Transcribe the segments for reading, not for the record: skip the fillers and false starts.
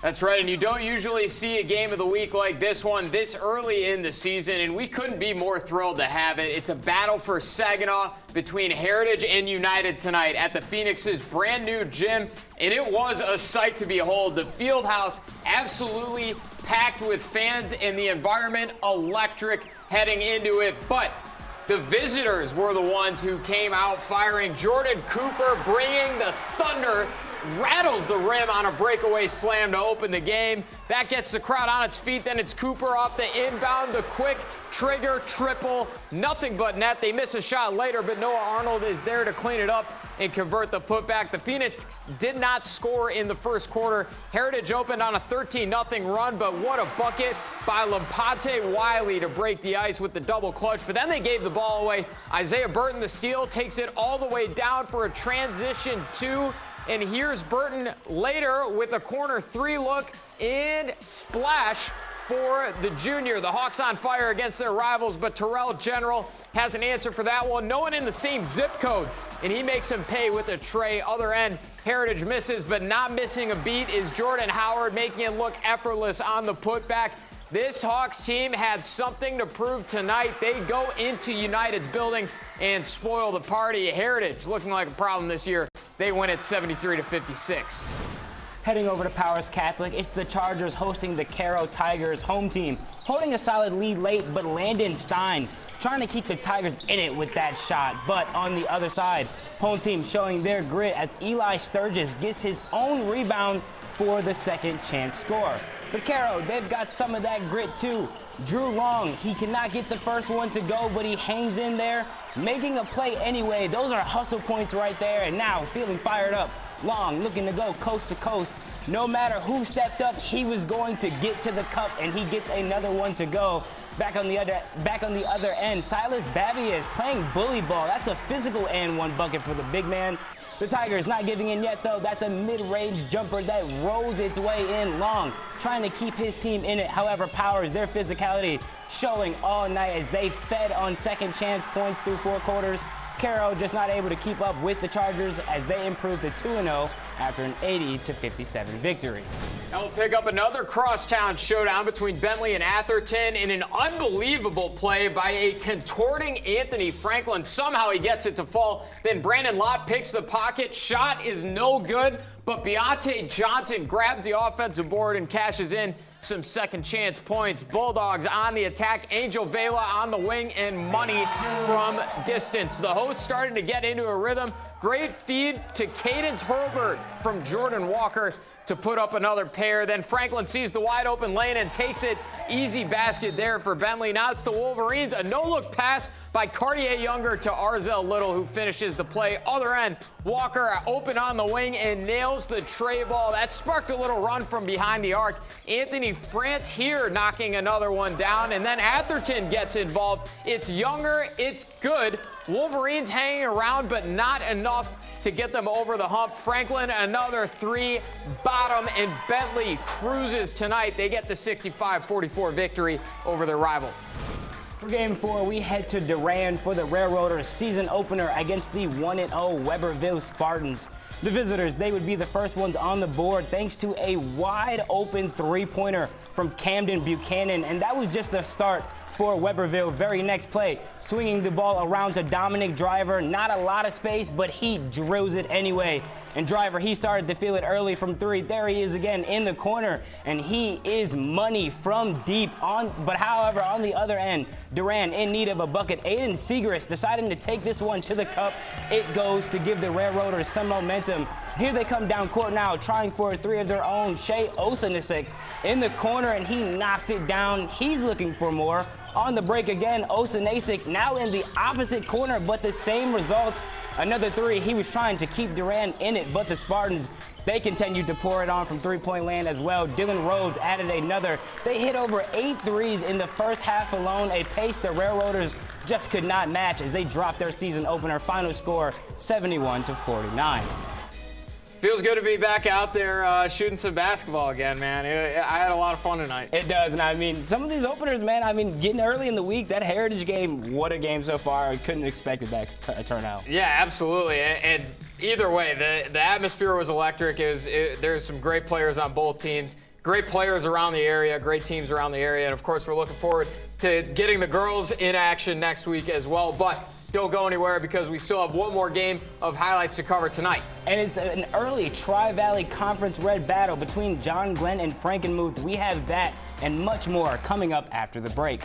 That's right, and you don't usually see a game of the week like this one this early in the season, and we couldn't be more thrilled to have it. It's a battle for Saginaw between Heritage and United tonight at the Phoenix's brand new gym, and it was a sight to behold. The field house absolutely packed with fans and the environment electric heading into it, but the visitors were the ones who came out firing. Jordan Cooper bringing the thunder, rattles the rim on a breakaway slam to open the game. That gets the crowd on its feet. Then it's Cooper off the inbound, the quick trigger triple, nothing but net. They miss a shot later, but Noah Arnold is there to clean it up and convert the putback. The Phoenix did not score in the first quarter. Heritage opened on a 13-0 run, but what a bucket by Lampante Wiley to break the ice with the double clutch. But then they gave the ball away. Isaiah Burton, the steal, takes it all the way down for a transition two. And here's Burton later with a corner three look and splash for the junior. The Hawks on fire against their rivals, but Terrell General has an answer for that one. No one in the same zip code, and he makes him pay with a tray. Other end, Heritage misses, but not missing a beat is Jordan Howard, making it look effortless on the putback. This Hawks team had something to prove tonight. They go into United's building and spoil the party. Heritage looking like a problem this year. They win it 73-56. Heading over to Powers Catholic, it's the Chargers hosting the Caro Tigers home team. Holding a solid lead late, but Landon Stein trying to keep the Tigers in it with that shot. But on the other side, home team showing their grit as Eli Sturgis gets his own rebound for the second chance score. But Caro, they've got some of that grit too. Drew Long, he cannot get the first one to go, but he hangs in there, making a play anyway. Those are hustle points right there, and now feeling fired up. Long looking to go coast to coast. No matter who stepped up, he was going to get to the cup, and he gets another one to go. Back on the other end, Silas Bavier playing bully ball. That's a physical and one bucket for the big man. The Tigers not giving in yet, though. That's a mid-range jumper that rolls its way in. Long trying to keep his team in it. However, Powers, their physicality showing all night as they fed on second chance points through four quarters. Caro just not able to keep up with the Chargers as they improved to 2-0 after an 80-57 victory. Now we'll pick up another crosstown showdown between Bentley and Atherton in an unbelievable play by a contorting Anthony Franklin. Somehow he gets it to fall. Then Brandon Lott picks the pocket. Shot is no good, but Beyonce Johnson grabs the offensive board and cashes in some second chance points. Bulldogs on the attack. Angel Vela on the wing and money from distance. The hosts starting to get into a rhythm. Great feed to Cadence Herbert from Jordan Walker to put up another pair. Then Franklin sees the wide open lane and takes it. Easy basket there for Bentley. Now it's the Wolverines. A no-look pass by Cartier Younger to Arzell Little, who finishes the play. Other end, Walker open on the wing and nails the tray ball. That sparked a little run from behind the arc. Anthony France here knocking another one down, and then Atherton gets involved. It's Younger, it's good. Wolverines hanging around, but not enough to get them over the hump. Franklin, another three, bottom, and Bentley cruises tonight. They get the 65-44 victory over their rival. For Game 4, we head to Durand for the Railroaders season opener against the 1-0 Weberville Spartans. The visitors, they would be the first ones on the board thanks to a wide-open three-pointer from Camden Buchanan, and that was just the start for Weberville. Very next play, swinging the ball around to Dominic Driver. Not a lot of space, but he drills it anyway. And Driver, he started to feel it early from three. There he is again in the corner, and he is money from deep. But however, on the other end, Durand in need of a bucket. Aiden Segrist deciding to take this one to the cup. It goes to give the Railroaders some momentum. Here they come down court now, trying for a three of their own. Shea Osanisic in the corner, and he knocks it down. He's looking for more. On the break again, Osanisic now in the opposite corner, but the same results. Another three. He was trying to keep Durand in it, but the Spartans, they continued to pour it on from three-point land as well. Dylan Rhodes added another. They hit over 8 threes in the first half alone, a pace the Railroaders just could not match as they dropped their season opener. Final score 71-49. Feels good to be back out there shooting some basketball again, man. I had a lot of fun tonight. It does, and I mean, some of these openers, man, I mean, getting early in the week, that Heritage game, what a game so far. I couldn't expect that to turn out. Yeah, absolutely. And either way, the atmosphere was electric. There's some great players on both teams. Great players around the area, great teams around the area, and of course we're looking forward to getting the girls in action next week as well. But don't go anywhere because we still have one more game of highlights to cover tonight. And it's an early Tri-Valley Conference Red battle between John Glenn and Frankenmuth. We have that and much more coming up after the break.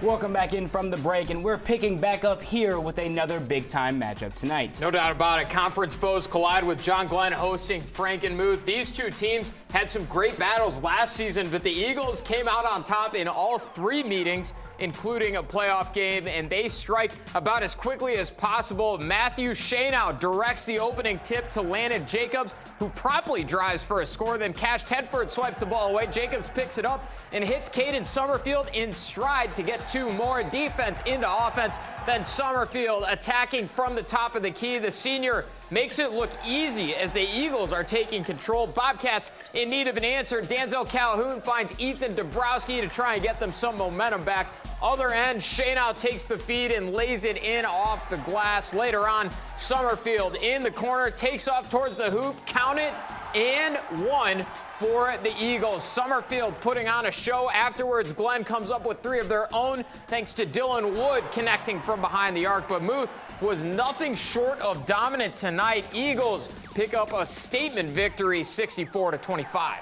Welcome back in from the break, and we're picking back up here with another big-time matchup tonight. No doubt about it. Conference foes collide with John Glenn hosting Frankenmuth. These two teams had some great battles last season, but the Eagles came out on top in all three meetings, including a playoff game, and they strike about as quickly as possible. Matthew Shanow directs the opening tip to Landon Jacobs, who promptly drives for a score. Then Cash Tedford swipes the ball away. Jacobs picks it up and hits Caden Summerfield in stride to get two more. Defense into offense. Then Summerfield attacking from the top of the key. The senior makes it look easy as the Eagles are taking control. Bobcats in need of an answer. Danzel Calhoun finds Ethan Dabrowski to try and get them some momentum back. Other end, Shanow takes the feed and lays it in off the glass. Later on, Summerfield in the corner, takes off towards the hoop, count it, and one for the Eagles. Summerfield putting on a show. Afterwards, Glenn comes up with three of their own, thanks to Dylan Wood connecting from behind the arc. But Muth was nothing short of dominant tonight. Eagles pick up a statement victory, 64-25.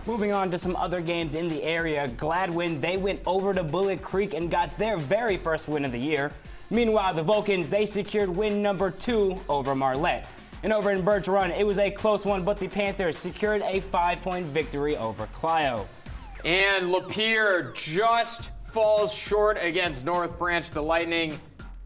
Moving on to some other games in the area, Gladwin, they went over to Bullet Creek and got their very first win of the year. Meanwhile, the Vulcans, they secured win number 2 over Marlette. And over in Birch Run, it was a close one, but the Panthers secured a 5-point victory over Clio. And Lapeer just falls short against North Branch. The Lightning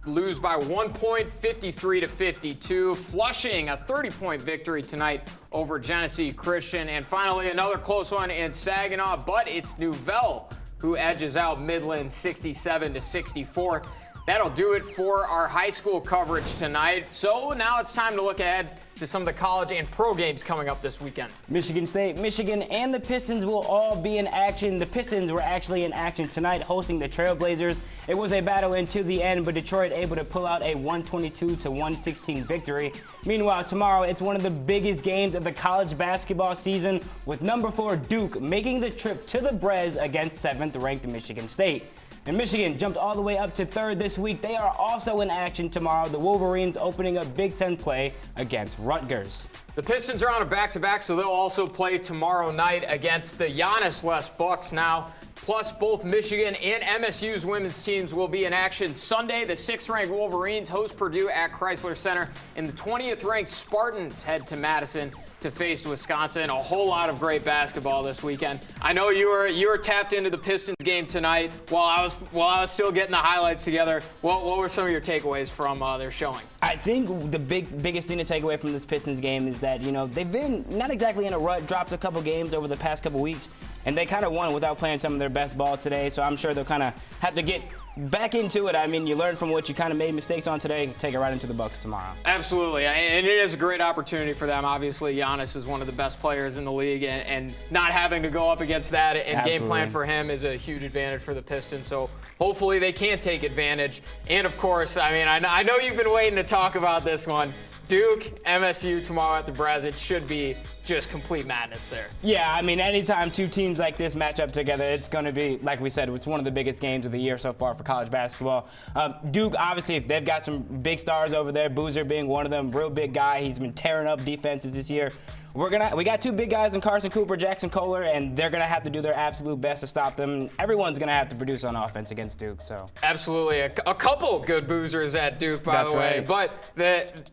lose by 1 point, 53-52. Flushing, a 30-point victory tonight over Genesee Christian. And finally, another close one in Saginaw, but it's Nouvelle who edges out Midland 67-64. That'll do it for our high school coverage tonight. So now it's time to look ahead to some of the college and pro games coming up this weekend. Michigan State, Michigan, and the Pistons will all be in action. The Pistons were actually in action tonight hosting the Trailblazers. It was a battle into the end, but Detroit able to pull out a 122-116 victory. Meanwhile, tomorrow it's one of the biggest games of the college basketball season, with number 4 Duke making the trip to the Brez against 7th-ranked Michigan State. And Michigan jumped all the way up to 3rd this week. They are also in action tomorrow. The Wolverines opening up Big Ten play against Rutgers. The Pistons are on a back-to-back, so they'll also play tomorrow night against the Giannis-less Bucks now. Plus, both Michigan and MSU's women's teams will be in action Sunday. The 6th-ranked Wolverines host Purdue at Chrysler Center, and the 20th-ranked Spartans head to Madison to face Wisconsin. A whole lot of great basketball this weekend. I know you were tapped into the Pistons game tonight while I was still getting the highlights together. What were some of your takeaways from their showing? I think the biggest thing to take away from this Pistons game is that, they've been not exactly in a rut, dropped a couple games over the past couple weeks, and they kind of won without playing some of their best ball today. So I'm sure they'll kind of have to get back into it. I mean, you learn from what you kind of made mistakes on today, take it right into the Bucks tomorrow. Absolutely, and it is a great opportunity for them. Obviously, Giannis is one of the best players in the league, and not having to go up against that and game plan for him is a huge advantage for the Pistons. So hopefully they can take advantage. And of course, I mean, I know you've been waiting to talk about this one. Duke, MSU tomorrow at the Brez. It should be just complete madness there. Yeah, I mean, anytime two teams like this match up together, it's going to be, like we said, it's one of the biggest games of the year so far for college basketball. Duke, obviously, they've got some big stars over there, Boozer being one of them, real big guy. He's been tearing up defenses this year. We got 2 big guys in Carson Cooper, Jackson Kohler, and they're going to have to do their absolute best to stop them. Everyone's going to have to produce on offense against Duke. So absolutely. A couple good boozers at Duke, by the way. Right. But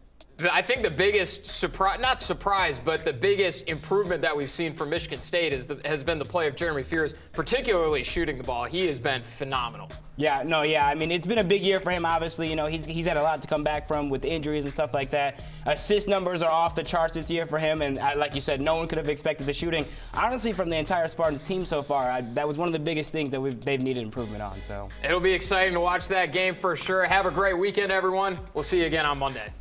I think the biggest but the biggest improvement that we've seen from Michigan State has been the play of Jeremy Fears, particularly shooting the ball. He has been phenomenal. Yeah, I mean, it's been a big year for him, obviously. He's had a lot to come back from with injuries and stuff like that. Assist numbers are off the charts this year for him, and like you said, no one could have expected the shooting. Honestly, from the entire Spartans team so far, that was one of the biggest things that they've needed improvement on. So it'll be exciting to watch that game for sure. Have a great weekend, everyone. We'll see you again on Monday.